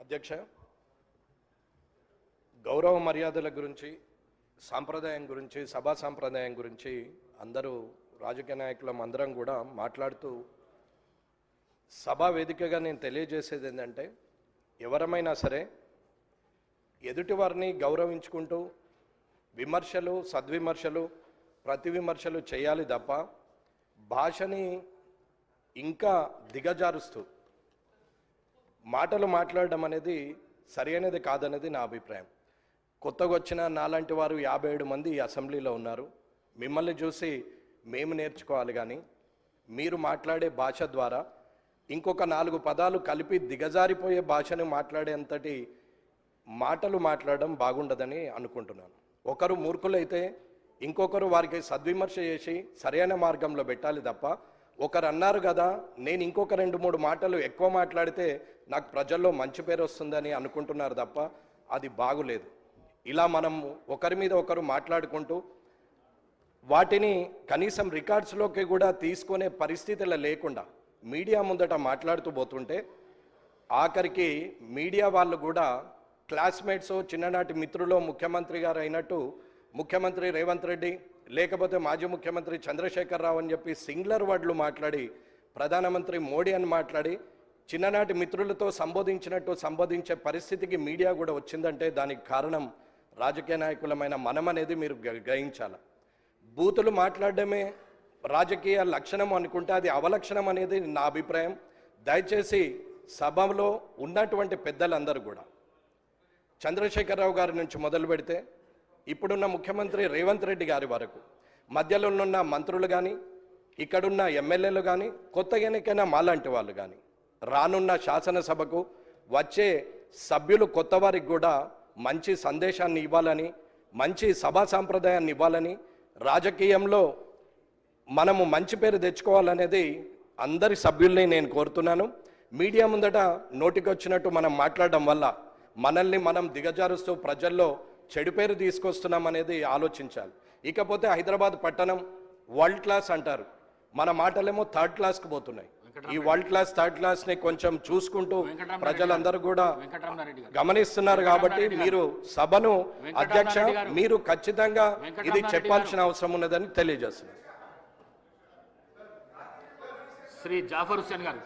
అధ్యక్ష, గౌరవ మర్యాదల గురించి, సాంప్రదాయం గురించి, సభా సాంప్రదాయం గురించి అందరూ రాజకీయ నాయకులం అందరం కూడా మాట్లాడుతూ సభా వేదికగా నేను తెలియజేసేది ఏంటంటే, ఎవరమైనా సరే ఎదుటివారిని గౌరవించుకుంటూ విమర్శలు, సద్విమర్శలు, ప్రతి విమర్శలు చేయాలి తప్ప భాషని ఇంకా దిగజారుస్తూ మాటలు మాట్లాడడం అనేది సరైనది కాదనేది నా అభిప్రాయం. కొత్తగా వచ్చిన నాలాంటి వారు 57 మంది ఈ అసెంబ్లీలో ఉన్నారు. మిమ్మల్ని చూసి మేము నేర్చుకోవాలి, కానీ మీరు మాట్లాడే భాష ద్వారా ఇంకొక 4 పదాలు కలిపి దిగజారిపోయే భాషను మాట్లాడేంతటి మాటలు మాట్లాడడం బాగుండదని అనుకుంటున్నాను. ఒకరు మూర్ఖులైతే ఇంకొకరు వారికి సద్విమర్శ చేసి సరైన మార్గంలో పెట్టాలి తప్ప, ఒకరు అన్నారు కదా నేను ఇంకొక 2-3 మాటలు ఎక్కువ మాట్లాడితే నాకు ప్రజల్లో మంచి పేరు వస్తుందని అనుకుంటున్నారు తప్ప అది బాగులేదు. ఇలా మనం ఒకరి మీద ఒకరు మాట్లాడుకుంటూ వాటిని కనీసం రికార్డ్స్లోకి కూడా తీసుకునే పరిస్థితులు లేకుండా మీడియా ముందట మాట్లాడుతూ పోతుంటే ఆఖరికి మీడియా వాళ్ళు కూడా క్లాస్మేట్స్, చిన్ననాటి మిత్రులు ముఖ్యమంత్రి గారు అయినట్టు ముఖ్యమంత్రి రేవంత్ రెడ్డి లేకపోతే మాజీ ముఖ్యమంత్రి చంద్రశేఖరరావు అని చెప్పి సింగులర్ వర్డ్లు మాట్లాడి, ప్రధానమంత్రి మోడీ అని మాట్లాడి చిన్ననాటి మిత్రులతో సంబోధించినట్టు సంబోధించే పరిస్థితికి మీడియా కూడా వచ్చిందంటే దానికి కారణం రాజకీయ నాయకులమైన మనం అనేది మీరు గ్రహించాలి. బూతులు మాట్లాడడమే రాజకీయ లక్షణం అనుకుంటే అది అవలక్షణం అనేది నా అభిప్రాయం. దయచేసి సభలో ఉన్నటువంటి పెద్దలందరూ కూడా చంద్రశేఖరరావు గారి నుంచి మొదలు పెడితే ఇప్పుడున్న ముఖ్యమంత్రి రేవంత్ రెడ్డి గారి వరకు మధ్యలో ఉన్న మంత్రులు కానీ, ఇక్కడున్న ఎమ్మెల్యేలు కానీ, కొత్తగా ఎన్నికైన మాలాంటి వాళ్ళు కానీ, రానున్న శాసనసభకు వచ్చే సభ్యులు కొత్త వారికి కూడా మంచి సందేశాన్ని ఇవ్వాలని, మంచి సభా సాంప్రదాయాన్ని ఇవ్వాలని, రాజకీయంలో మనము మంచి పేరు తెచ్చుకోవాలనేది అందరి సభ్యుల్ని నేను కోరుతున్నాను. మీడియా ముందట నోటికొచ్చినట్టు మనం మాట్లాడడం వల్ల మనల్ని మనం దిగజారుస్తూ ప్రజల్లో చెడు పేరు తీసుకొస్తున్నాం అనేది ఆలోచించాలి. ఇకపోతే హైదరాబాద్ పట్టణం వరల్డ్ క్లాస్ అంటారు, మన మాటలేమో థర్డ్ క్లాస్కి పోతున్నాయి. ఈ వరల్డ్ క్లాస్, థర్డ్ క్లాస్ని కొంచెం చూసుకుంటూ ప్రజలందరూ కూడా గమనిస్తున్నారు. కాబట్టి మీరు సభను అధ్యక్ష మీరు ఖచ్చితంగా ఇది చెప్పాల్సిన అవసరం ఉన్నదని తెలియజేస్తున్నారు. శ్రీ జాఫర్ హుస్సేన్ గారు.